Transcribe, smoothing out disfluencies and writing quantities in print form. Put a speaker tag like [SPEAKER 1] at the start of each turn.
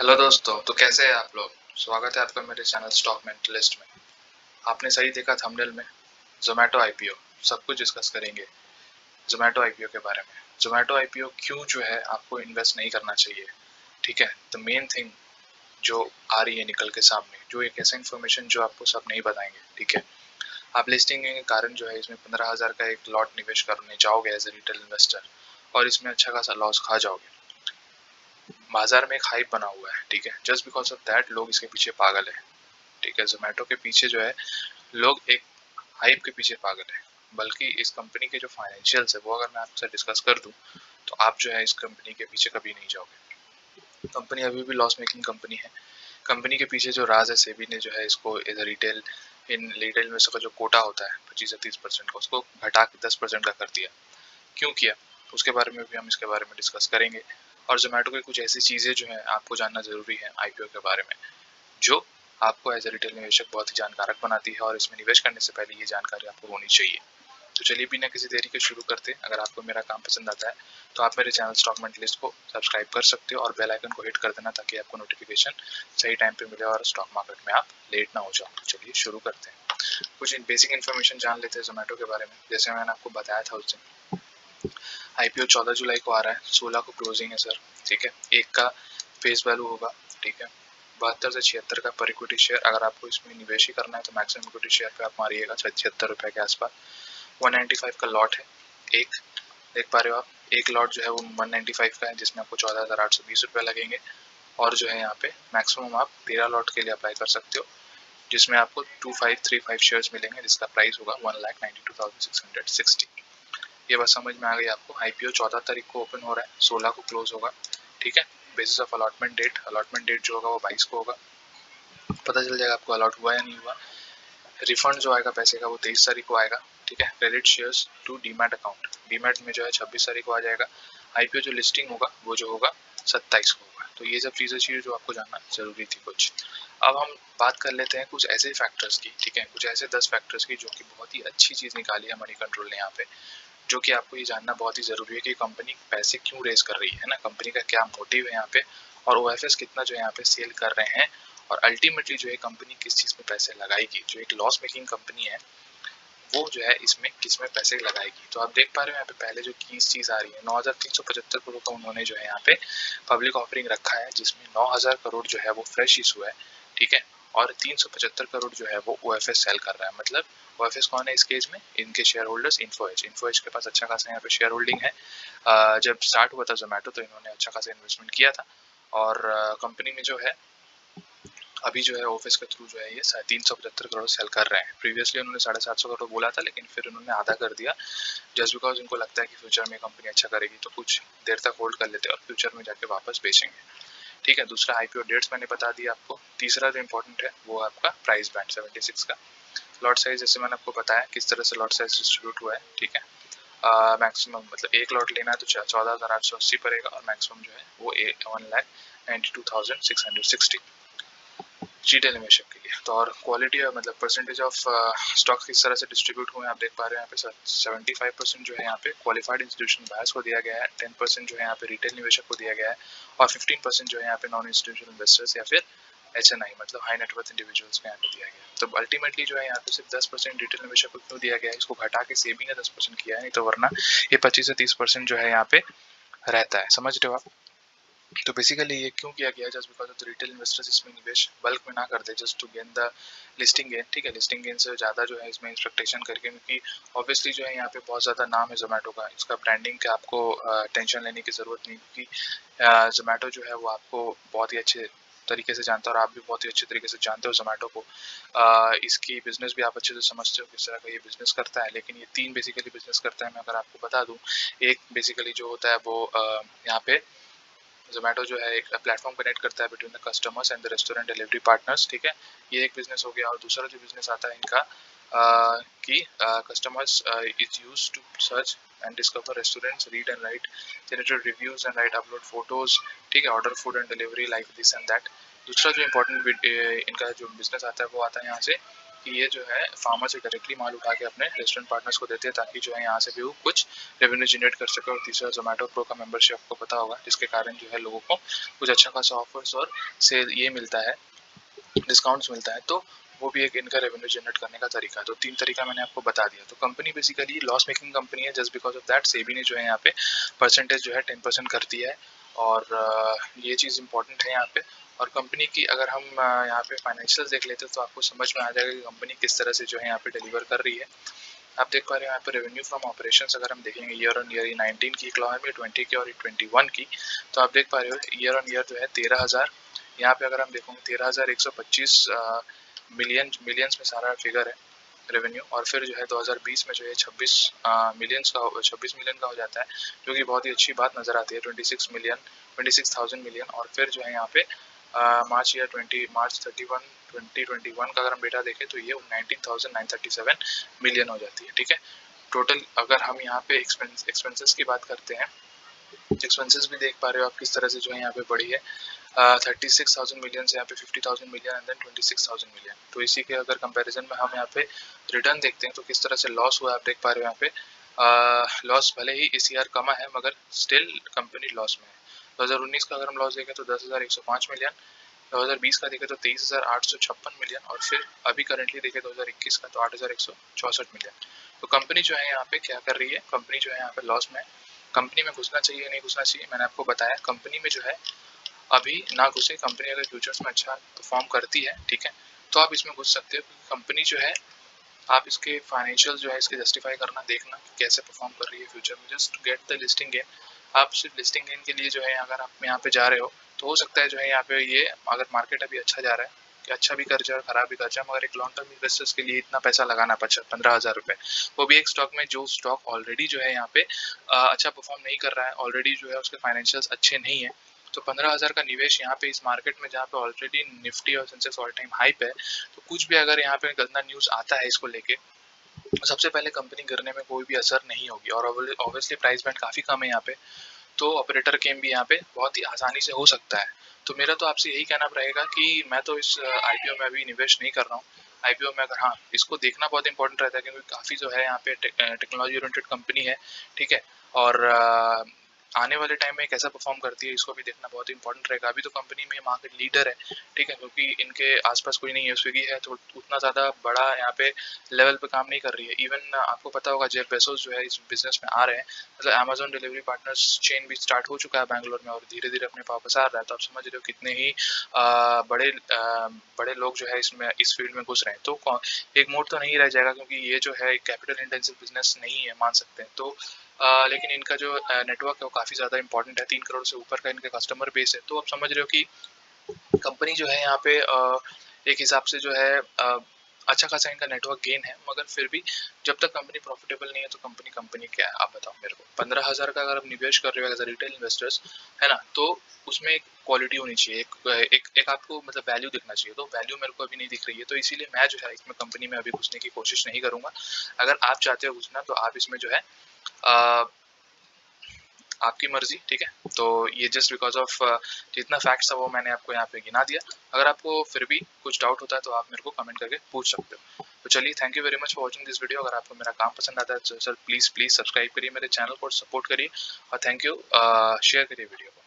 [SPEAKER 1] Hello दोस्तों, तो कैसे हैं आप लोग। स्वागत है आपका मेरे चैनल स्टॉक मेंटलिस्ट में। आपने सही देखा थंबनेल में, जोमेटो आईपीओ सब कुछ डिस्कस करेंगे। जोमेटो आईपीओ के बारे में, जोमेटो आईपीओ क्यों जो है आपको इन्वेस्ट नहीं करना चाहिए। ठीक है, द मेन थिंग जो आ रही है निकल के सामने, जो एक ऐसा इन्फॉर्मेशन जो आपको सब नहीं बताएंगे। ठीक है, आप लिस्टिंग के कारण जो है इसमें 15,000 का एक लॉट निवेश करने जाओगे एज ए रिटेल इन्वेस्टर, और इसमें अच्छा खासा लॉस खा जाओगे। बाजार में एक हाइप बना हुआ है, ठीक है, जस्ट बिकॉज ऑफ दैट लोग इसके पीछे पागल है। ठीक है, जोमेटो के पीछे जो है लोग एक हाइप के पीछे पागल है। बल्कि इस कंपनी के जो फाइनेंशियल्स है वो अगर मैं आपसे डिस्कस कर दूं तो आप जो है इस कंपनी के पीछे कभी नहीं जाओगे। कंपनी अभी भी लॉस मेकिंग कंपनी है। कंपनी के पीछे जो राज है, सेबी ने जो है इसको एज अ रिटेल में का जो कोटा होता है 25 से 30% का, उसको घटा के 10% का कर दिया। क्यों किया, उसके बारे में भी हम इसके बारे में डिस्कस करेंगे। और जोमेटो की कुछ ऐसी चीज़ें जो है आपको जानना जरूरी है आईपीओ के बारे में, जो आपको एज ए रिटेल निवेशक बहुत ही जानकारक बनाती है, और इसमें निवेश करने से पहले ये जानकारी आपको होनी चाहिए। तो चलिए बिना किसी देरी के शुरू करते हैं। अगर आपको मेरा काम पसंद आता है तो आप मेरे चैनल स्टॉक मेंटलिस्ट को सब्सक्राइब कर सकते हो और बेल आइकन को हिट कर देना, ताकि आपको नोटिफिकेशन सही टाइम पे मिले और स्टॉक मार्केट में आप लेट ना हो जाओ। तो चलिए शुरू करते हैं। कुछ बेसिक इन्फॉर्मेशन जान लेते हैं जोमेटो के बारे में। जैसे मैंने आपको बताया था उस दिन आईपीओ 14 जुलाई को आ रहा है, 16 को क्लोजिंग है सर। ठीक है, एक का फेस वैल्यू होगा। ठीक है, 72 से 76 का पर इक्विटी शेयर। अगर आपको इसमें निवेश ही करना है तो मैक्सिमम इक्विटी शेयर पे आप मारिएगा 76 रुपए के आसपास। 195 का लॉट है एक, देख पा रहे हो आप। एक लॉट जो है वो 195 का है, जिसमें आपको 14,820 रुपये लगेंगे। और जो है यहाँ पे मैक्सिमम आप 13 लॉट के लिए अप्लाई कर सकते हो, जिसमें आपको 2535 शेयर्स मिलेंगे, जिसका प्राइस होगा 1,92,660। ये बात समझ में आ गई आपको। आईपीओ 14 तारीख को ओपन हो रहा है, 16 को क्लोज होगा। ठीक है, बेसिस ऑफ अलॉटमेंट डेट जो होगा वो 22 को होगा। पता चल जाएगा आपको अलॉट हुआ या नहीं हुआ। रिफंड जो आएगा पैसे का वो 23 तारीख को आएगा। ठीक है, credit shares to demat account, demat में जो है 26 तारीख को आ जाएगा। आईपीओ जो लिस्टिंग होगा वो जो होगा 27 को होगा। तो ये सब चीज़ें जो आपको जानना जरूरी थी कुछ। अब हम बात कर लेते हैं कुछ ऐसे फैक्टर्स की। ठीक है, कुछ ऐसे 10 फैक्टर्स की जो कि बहुत ही अच्छी चीज़ निकाली है मनी कंट्रोल ने यहाँ पे, जो कि आपको ये जानना बहुत ही जरूरी है कि कंपनी पैसे क्यों रेज कर रही है ना, कंपनी का क्या मोटिव है यहाँ पे, और ओएफएस कितना जो है यहाँ पे सेल कर रहे हैं, और अल्टीमेटली जो है कंपनी किस चीज में पैसे लगाएगी। जो एक लॉस मेकिंग कंपनी है वो जो है इसमें किस में पैसे लगाएगी। तो आप देख पा रहे हो यहाँ पे पहले जो की चीज आ रही है, 9,375 करोड़ का उन्होंने जो है यहाँ पे पब्लिक ऑफरिंग रखा है, जिसमें 9,000 करोड़ जो है वो फ्रेश इशू है। ठीक है, और 375 करोड़ जो है वो ओएफएस सेल कर रहा है। मतलब ओएफएस कौन है इस केस में, इनके शेयर होल्डर्स इन्फोएज के पास अच्छा खासा यहाँ पे शेयर होल्डिंग है। जब स्टार्ट हुआ था जोमेटो तो इन्होंने अच्छा खासा इन्वेस्टमेंट किया था, और कंपनी में जो है अभी जो है ऑफिस के थ्रू जो है ये 375 करोड़ सेल कर रहे हैं। प्रीवियसली उन्होंने 750 करोड़ बोला था, लेकिन फिर उन्होंने आधा कर दिया, जस्ट बिकॉज उनको लगता है कि फ्यूचर में कंपनी अच्छा करेगी तो कुछ देर तक होल्ड कर लेते हैं और फ्यूचर में जाके वापस बेचेंगे। ठीक है, दूसरा आईपीओ डेट्स मैंने बता दिया आपको। तीसरा जो इंपॉर्टेंट है वो आपका प्राइस बैंड 76 का। लॉट साइज जैसे मैंने आपको बताया किस तरह से लॉट साइज डिस्ट्रीब्यूट हुआ है। ठीक है, मैक्सिमम मतलब एक लॉट लेना है तो 14,880 पड़ेगा, और मैक्सिमम जो है वो 1,92,660 रिटेल निवेशक के लिए। तो और क्वालिटी मतलब परसेंटेज ऑफ स्टॉक्स किस तरह से डिस्ट्रीब्यूट हुए हैं आप देख पा रहे हैं यहाँ पे। 75% जो है यहाँ पे क्वालिफाइड इंस्टीट्यूशन बायर्स को दिया गया है, 10% जो है यहाँ पे रिटेल निवेशक को दिया गया है, और 15% जो है यहाँ पे नॉन इंस्टीट्यूशनल इन्वेस्टर्स या फिर HNI मतलब हाई नेटवर्थ इंडिविजुअल्स को यहाँ पे दिया गया है। तो अल्टीमेटली जो है यहाँ पे सिर्फ 10% रिटेल निवेशक को क्यों दिया गया है, इसको घटा के सेबी ने 10% किया है, नहीं तो वरना ये 25 से 30% जो है यहाँ पे रहता है। समझ रहे हो आप। तो बेसिकली ये क्यों किया गया, just because of the retail investors इसमें निवेश बल्क में ना कर दे, just to gain the listing gain. ठीक है, लिस्टिंग गेन से ज़्यादा जो है इसमें एक्सपेक्टेशन करके, क्योंकि ऑब्वियसली जो है यहाँ पे बहुत ज़्यादा नाम है जोमेटो का, इसका ब्रांडिंग का आपको टेंशन लेने की ज़रूरत नहीं, क्योंकि जोमेटो जो है वो आपको बहुत ही अच्छे तरीके से जानता है, और आप भी बहुत ही अच्छे तरीके से जानते हो जोमेटो को। इसकी बिजनेस भी आप अच्छे से समझते हो किस तरह का ये बिजनेस करता है। लेकिन ये तीन बेसिकली बिजनेस करता है, मैं अगर आपको बता दूं। एक बेसिकली जो होता है वो यहाँ पे जोमेटो जो है एक प्लेटफॉर्म कनेक्ट करता है between the customers and the restaurant delivery partners. ठीक है, ये एक बिजनेस हो गया। और दूसरा जो बिजनेस आता है इनका कि customers is use to search and discover restaurants, read and write generated reviews and write upload photos. ठीक है, order food and delivery like this and that. दूसरा जो इम्पोर्टेंट इनका जो बिजनेस आता है वो आता है यहाँ से कि ये जो है फार्मर से डायरेक्टली माल उठा के अपने रेस्टोरेंट पार्टनर्स को देते हैं ताकि जो है यहाँ से भी वो कुछ रेवेन्यू जनरेट कर सके। और तीसरा जोमेटो प्रो का मेंबरशिप आपको पता होगा, जिसके कारण जो है लोगों को कुछ अच्छा खासा ऑफर्स और सेल ये मिलता है, डिस्काउंट्स मिलता है, तो वो भी एक इनका रेवेन्यू जनरेट करने का तरीका है। तो 3 तरीका मैंने आपको बता दिया। तो company basically loss making company है, just because of that SEBI ने जो है यहाँ पे परसेंटेज जो है 10% कर दिया है। और ये चीज़ इंपॉर्टेंट है यहाँ पे। और कंपनी की अगर हम यहाँ पे फाइनेंशियल देख लेते हैं तो आपको समझ में आ जाएगा कि कंपनी किस तरह से जो है यहाँ पे डिलीवर कर रही है। आप देख पा रहे हैं यहाँ पे रेवेन्यू फ्रॉम ऑपरेशंस अगर हम देखेंगे ईयर ऑन ईयर 19 की इकोनॉमी में, 20 की और 21 की, तो आप देख पा रहे हो ईयर ऑन ईयर जो है 13,000, यहाँ पे अगर हम देखोगे 13,125 मिलियंस में सारा फिगर है रेवेन्यू। और फिर जो है 2020 में जो है 26 मिलियन का हो जाता है, जो कि बहुत ही अच्छी बात नज़र आती है, 26,000 मिलियन। और फिर जो है यहाँ पे मार्च 31 2021 का अगर हम डेटा देखें तो ये 19,937 मिलियन हो जाती है। ठीक है, टोटल अगर हम यहाँ पे एक्सपेंसेस की बात करते हैं, एक्सपेंसेस भी देख पा रहे हो आप किस तरह से जो है यहाँ पे बढ़ी है, 36,000 मिलियन से यहाँ पे 50,000 मिलियन एंड देन 26,000 मिलियन। तो इसी के अगर कंपैरिजन में हम यहाँ पे रिटर्न देखते हैं तो किस तरह से लॉस हुआ आप देख पा रहे हो यहाँ पे। लॉस भले ही इस ईयर कमा है मगर स्टिल कंपनी लॉस में है। 2019 का अगर हम लॉस देखें तो 10,105 मिलियन, 2020 का देखें तो 23,856 मिलियन, और फिर अभी करंटली देखें 2021 का तो 8,164 मिलियन। तो कंपनी जो है यहाँ पे क्या कर रही है, कंपनी जो है यहाँ पे लॉस में है। कंपनी में घुसना चाहिए नहीं घुसना चाहिए, मैंने आपको बताया। कंपनी में जो है अभी ना घुसे, कंपनी अगर फ्यूचर्स में अच्छा परफॉर्म करती है, ठीक है, तो आप इसमें घुस सकते हो। क्योंकि कंपनी जो है आप इसके फाइनेंशियल जो है इसके जस्टिफाई करना, देखना कि कैसे परफॉर्म कर रही है फ्यूचर में, just get the listing gain. आप सिर्फ लिस्टिंग गेन के लिए जो है अगर आप यहाँ पे जा रहे हो तो हो सकता है जो है यहाँ पे ये अगर मार्केट अभी अच्छा जा रहा है कि अच्छा भी कर जाए और खराब भी कर जाए, मगर एक लॉन्ग टर्म इन्वेस्टर्स के लिए इतना पैसा लगाना 15,000 रुपये, वो भी एक स्टॉक में जो स्टॉक ऑलरेडी जो है यहाँ पे अच्छा परफॉर्म नहीं कर रहा है, ऑलरेडी जो है उसके फाइनेंशियल्स अच्छे नहीं है। तो 15,000 का निवेश यहाँ पे इस मार्केट में जहाँ पे ऑलरेडी निफ्टी और सेंसेक्स ऑल टाइम हाई पे है, तो कुछ भी अगर यहाँ पे गंदा न्यूज़ आता है इसको लेके, सबसे पहले कंपनी गिरने में कोई भी असर नहीं होगी। और ऑब्वियसली प्राइस बैंड काफ़ी कम है यहाँ पे, तो ऑपरेटर गेम भी यहाँ पे बहुत ही आसानी से हो सकता है। तो मेरा तो आपसे यही कहना रहेगा कि मैं तो इस आईपीओ में अभी निवेश नहीं कर रहा हूँ। आईपीओ में अगर हाँ इसको देखना बहुत इंपॉर्टेंट रहता है क्योंकि काफ़ी जो है यहाँ पे टेक्नोलॉजी ओरिएंटेड कंपनी है, ठीक है। और आने वाले टाइम में कैसा परफॉर्म करती है इसको भी देखना बहुत इंपॉर्टेंट रहेगा। अभी तो कंपनी में मार्केट लीडर है, ठीक है, क्योंकि इनके आसपास कोई नहीं है। स्विगी है तो उतना ज़्यादा बड़ा यहाँ पे लेवल पे काम नहीं कर रही है। इवन आपको पता होगा जेफ बेजोस जो है इस बिजनेस में आ रहे हैं, मतलब अमेजोन डिलीवरी पार्टनर्स चेन भी स्टार्ट हो चुका है बैंगलोर में और धीरे धीरे अपने वापस आ रहा है। तो आप समझ रहे हो कितने ही बड़े लोग जो है इसमें इस फील्ड में घुस रहे हैं। तो एक मोड तो नहीं रह जाएगा क्योंकि ये जो है कैपिटल इंटेंसिव बिजनेस नहीं है, मान सकते हैं। तो लेकिन इनका जो नेटवर्क है वो काफ़ी ज़्यादा इंपॉर्टेंट है, 3 करोड़ से ऊपर का इनका कस्टमर बेस है। तो आप समझ रहे हो कि कंपनी जो है यहाँ पे एक हिसाब से जो है अच्छा खासा इनका नेटवर्क गेन है, मगर फिर भी जब तक कंपनी प्रॉफिटेबल नहीं है तो कंपनी क्या है आप बताओ मेरे को। 15,000 का अगर आप निवेश कर रहे हो एज अ रिटेल इन्वेस्टर्स, है ना, तो उसमें एक क्वालिटी होनी चाहिए, एक आपको मतलब वैल्यू दिखना चाहिए। तो वैल्यू मेरे को अभी नहीं दिख रही है, तो इसीलिए मैं जो है इसमें कंपनी में अभी घुसने की कोशिश नहीं करूंगा। अगर आप चाहते हो घुसना तो आप इसमें जो है आपकी मर्जी, ठीक है। तो ये जस्ट बिकॉज ऑफ जितना फैक्ट्स था वो मैंने आपको यहाँ पे गिना दिया। अगर आपको फिर भी कुछ डाउट होता है तो आप मेरे को कमेंट करके पूछ सकते हो। तो चलिए, thank you very much for watching this video. अगर आपको मेरा काम पसंद आता है तो सर प्लीज़ सपोर्ट करिए मेरे चैनल को, सपोर्ट करिए और थैंक यू, शेयर करिए वीडियो को।